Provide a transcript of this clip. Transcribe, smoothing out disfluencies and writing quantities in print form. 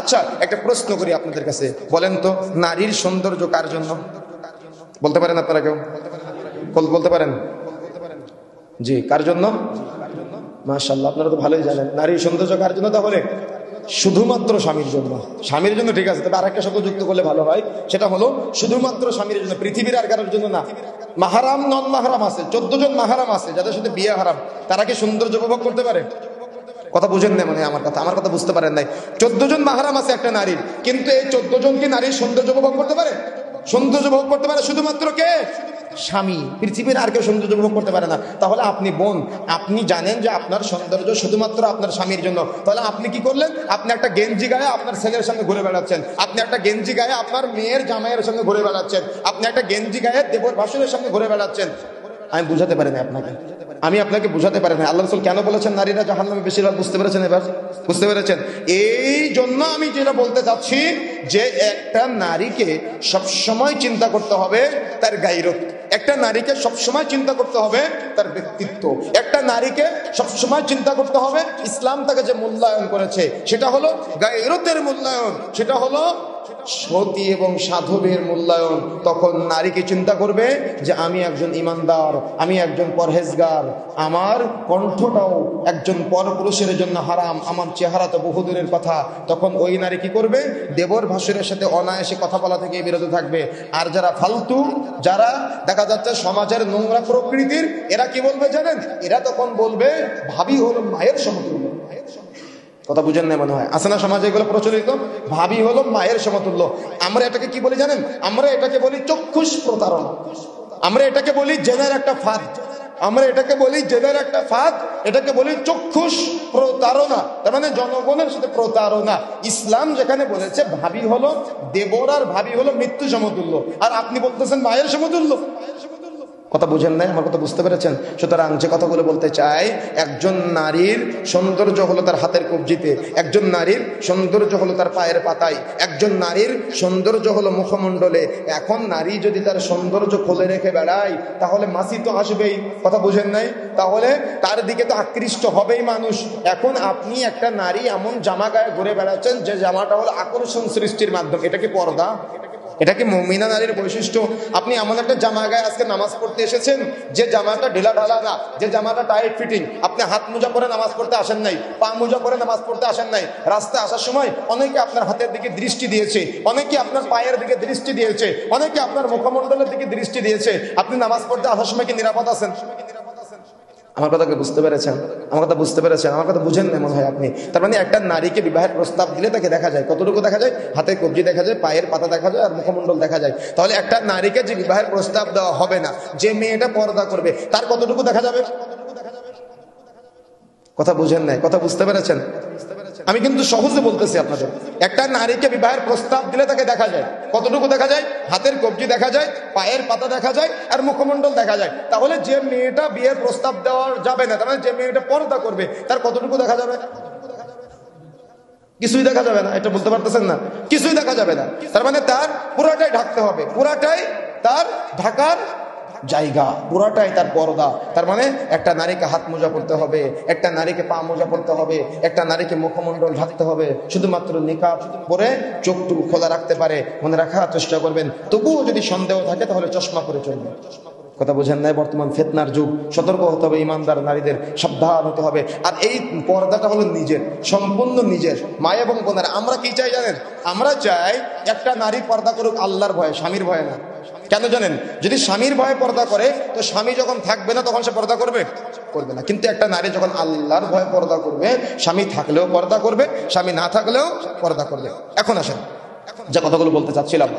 আচ্ছা, একটা প্রশ্ন করি আপনাদের কাছে, বলেন তো নারীর সৌন্দর্য কার জন্য? বলতে পারেন আপনারা? কেউ বলতে পারেন? জি, কার জন্য? মাশাআল্লাহ, আপনারা তো ভালোই জানেন নারীর সৌন্দর্য কার জন্য। তাহলে শুধুমাত্র স্বামীর জন্য। স্বামীর জন্য ঠিক আছে, তবে আরেকটা শব্দ যুক্ত করলে ভালো হয়, সেটা হলো শুধুমাত্র স্বামীর জন্য, পৃথিবীর আর কারোর জন্য না। মাহারাম নন মাহারাম আছে, 14 জন মাহারাম আছে যাদের সাথে বিয়ে হারাম, তারা কি সৌন্দর্য উপভোগ করতে পারে? কথা বুঝেন না মানে আমার কথা বুঝতে পারেন নাই। 14 জন মাহারাম আছে একটা নারীর, কিন্তু এই 14 জন কি নারীর সৌন্দর্য উপভোগ করতে পারে? সৌন্দর্য উপভোগ করতে পারে শুধুমাত্র কে? স্বামী। পৃথিবীর আর কেউ সৌন্দর্য উপভোগ করতে পারে না। তাহলে আপনি বোন, আপনি জানেন যে আপনার সৌন্দর্য শুধুমাত্র আপনার স্বামীর জন্য, তাহলে আপনি কি করলেন? আপনি একটা গেঞ্জি গায়ে আপনার ছেলের সঙ্গে ঘুরে বেড়াচ্ছেন, আপনি একটা গেঞ্জি গায়ে আপনার মেয়ের জামাইয়ের সঙ্গে ঘুরে বেড়াচ্ছেন, আপনি একটা গেঞ্জি গায়ে দেবর ভাসুরের সঙ্গে ঘুরে বেড়াচ্ছেন। আমি বুঝাতে পারি না আপনাকে, আমি আপনাকে বুঝাতে পারি না আল্লাহ রাসূল কেন বলেছেন নারীরা জাহান্নামে বেশিরভাগ। বুঝতে পেরেছেন? এবার বুঝতে পেরেছেন? এই জন্য আমি যেটা বলতে চাচ্ছি যে একটা নারীকে সবসময় চিন্তা করতে হবে তার গায়রত, একটা নারীকে সবসময় চিন্তা করতে হবে তার ব্যক্তিত্ব, একটা নারীকে সবসময় চিন্তা করতে হবে ইসলাম তাকে যে মূল্যায়ন করেছে সেটা হলো গায়রতের মূল্যায়ন, সেটা হলো সতী এবং সাধবের মূল্যায়ন। তখন নারীকে চিন্তা করবে যে আমি একজন ইমানদার, আমি একজন পরহেজগার, আমার কণ্ঠটাও একজন পরপুরুষের জন্য হারাম, আমার চেহারা তো বহুদূরের কথা। তখন ওই নারী কি করবে? দেবর ভাসুরের সাথে অনায়াসে কথা বলা থেকে বিরত থাকবে। আর যারা ফালতু, যারা দেখা যাচ্ছে সমাজের নোংরা প্রকৃতির, এরা কি বলবে জানেন? এরা তখন বলবে ভাবি হলো মায়ের সমতুল্য। কথা বুঝেন না মনে হয়, আছে না সমাজে এগুলো প্রচলিত? ভাবি হলো মায়ের সমতুল্য। আমরা এটাকে কি বলি জানেন? আমরা এটাকে বলি চক্ষুষ প্রতারণা, আমরা এটাকে বলি জেনের একটা ফাঁদ, আমরা এটাকে বলি জেনের একটা ফাঁদ, এটাকে বলি চক্ষুষ প্রতারণা, তার মানে জনগণের সাথে প্রতারণা। ইসলাম যেখানে বলেছে ভাবি হলো দেবর আর ভাবি হলো মৃত্যু সমতুল্য, আর আপনি বলতেছেন মায়ের সমতুল্য। কথা বুঝেন নাই? আমার কথা বুঝতে পেরেছেন? সুতরাং যে কথাগুলো বলতে চাই, একজন নারীর সৌন্দর্য হলো তার হাতের কবজিতে, একজন নারীর সৌন্দর্য হলো তার পায়ের পাতায়, একজন নারীর সৌন্দর্য হলো মুখমণ্ডলে। এখন নারী যদি তার সৌন্দর্য খুলে রেখে বেড়ায় তাহলে মাসি তো আসবেই। কথা বুঝেন নাই? তাহলে তার দিকে তো আকৃষ্ট হবেই মানুষ। এখন আপনি একটা নারী এমন জামা গায়ে ঘুরে বেড়াচ্ছেন যে জামাটা হলো আকর্ষণ সৃষ্টির মাধ্যম, এটা কি পর্দা? এটা কি মুমিনা নারীর বৈশিষ্ট্য? আপনি এমন একটা জামা গায়ে আজকে নামাজ পড়তে এসেছেন যে জামাটা ঢিলা ঢালা না, যে জামাটা টাইট ফিটিং। আপনি হাত মোজা পরে নামাজ পড়তে আসেন নাই, পা মোজা পরে নামাজ পড়তে আসেন নাই। রাস্তায় আসার সময় অনেকে আপনার হাতের দিকে দৃষ্টি দিয়েছে, অনেকে আপনার পায়ের দিকে দৃষ্টি দিয়েছে, অনেকে আপনার মুখমণ্ডলের দিকে দৃষ্টি দিয়েছে। আপনি নামাজ পড়তে আসার সময় কি নিরাপদ আছেন? আমার কথাকে বুঝতে পেরেছেন? আমার কথা বুঝতে পেরেছেন? আমার কথা বুঝেন না মনে হয় আপনি। তার মানে একটা নারীকে বিবাহের প্রস্তাব দিলে তাকে দেখা যায় কতটুকু দেখা যায়? হাতে কবজি দেখা যায়, পায়ের পাতা দেখা যায়, আর মুখমণ্ডল দেখা যায়। তাহলে একটা নারীকে যে বিবাহের প্রস্তাব দেওয়া হবে না, যে মেয়েটা পর্দা করবে, তার কতটুকু দেখা যাবে? কথা বুঝেন নাই? কথা বুঝতে পেরেছেন? আমি কিন্তু সহজে বলতেছি আপনাদের, একটা নারীকে বিবাহের প্রস্তাব দিলে তাকে দেখা যায় কতটুকু দেখা যায়? হাতের কবজি দেখা যায়, পায়ের পাতা দেখা যায়, আর মুখমণ্ডল দেখা যায়। তাহলে যে মেয়েটা বিয়ের প্রস্তাব দেওয়া যাবে না, তার মানে যে মেয়েটা পর্দা করবে, তার কতটুকু দেখা যাবে? কিছুই দেখা যাবে না। এটা বলতে পারতেছেন না? কিছুই দেখা যাবে না। তার মানে তার পুরাটাই ঢাকতে হবে, পুরাটাই তার ঢাকার জায়গা, পুরাটাই তার পর্দা। তার মানে একটা নারীকে হাত মোজা পড়তে হবে, একটা নারীকে পা মোজা পড়তে হবে, একটা নারীকে মুখমণ্ডল ঢাকতে হবে। শুধুমাত্র নিকাব পরে চোখটুকু খোলা রাখতে পারে, মনে রাখার চেষ্টা করবেন। তবুও যদি সন্দেহ থাকে তাহলে চশমা পরে চলবে। কথা বুঝেন নাই? বর্তমান ফিতনার যুগ, সতর্ক হতে হবে, ইমানদার নারীদের সাবধান হতে হবে। আর এই পর্দাটা হলো নিজের, সম্পূর্ণ নিজের। মা এবং বোনেরা, আমরা কি চাই জানেন? আমরা চাই একটা নারী পর্দা করুক আল্লাহর ভয়ে, স্বামীর ভয়ে না। কেন জানেন? যদি স্বামীর ভয়ে পর্দা করে তো স্বামী যখন থাকবে না তখন সে পর্দা করবে? করবে না। কিন্তু একটা নারী যখন আল্লাহর ভয়ে পর্দা করবে, স্বামী থাকলেও পর্দা করবে, স্বামী না থাকলেও পর্দা করবে। এখন আসেন যে কথাগুলো বলতে চাচ্ছিলাম।